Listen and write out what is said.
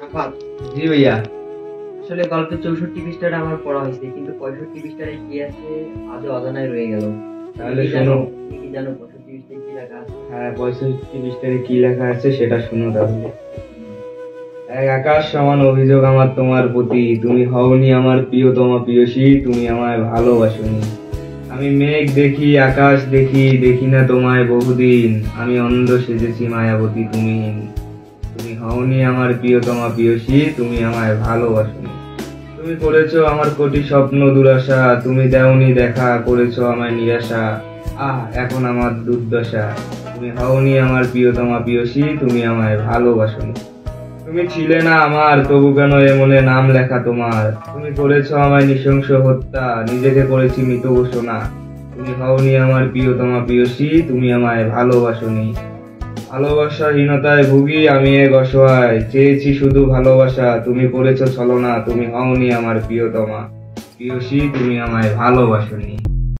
আফাত, জি ভাইয়া। আসলে গল্পের 64 পৃষ্ঠাটা আমার পড়া হয়েছে, কিন্তু 65 পৃষ্ঠায় কি আছে আজও অজানায় রয়ে গেল। তাহলে কি শোনো। তুমি কি জানো 65 পৃষ্ঠায় কি লেখা আছে? হ্যাঁ, 65 পৃষ্ঠায় কি লেখা আছে সেটা শোনো তাহলে। এক আকাশ সমান অভিযোগ আমার তোমার প্রতি, তুমি হওনি আমার প্রিয়তমা প্রিয়সী, তুমি আমায় ভালোবাসোনি। আমি মেঘ দেখি আকাশ দেখি, দেখি না তোমায় বহুদিন, আমি অন্ধ সেজেছি মায়াবতী তুমিহীন। তুমি হওনি আমার প্রিয়তমা প্রিয়সী, তুমি আমায় ভালোবাসোনি। তুমি করেছো আমার কোটি স্বপ্ন দুরাশা, তুমি দেওনি দেখা, করেছো আমায় নিরাশা। এখন আমার দুর্দশা। তুমি হওনি আমার প্রিয়তমা প্রিয়সী, তুমি আমায় ভালোবাসোনি। তুমি ছিলে না আমার, তবু কেন এ মনে নাম লেখা তোমার। তুমি করেছো আমায় নৃশংস হত্যা, নিজেকে করেছি মৃত ঘোষণা। তুমি হওনি আমার প্রিয়তমা প্রিয়সী, তুমি আমায় ভালোবাসোনি। ভালোবাসাহীনতায় ভুগি আমি এক অসহায়, চেয়েছি শুধু ভালোবাসা, তুমি করেছো ছলনা। তুমি হওনি আমার প্রিয়তমা প্রিয়সী, তুমি আমায় ভালোবাসোনি।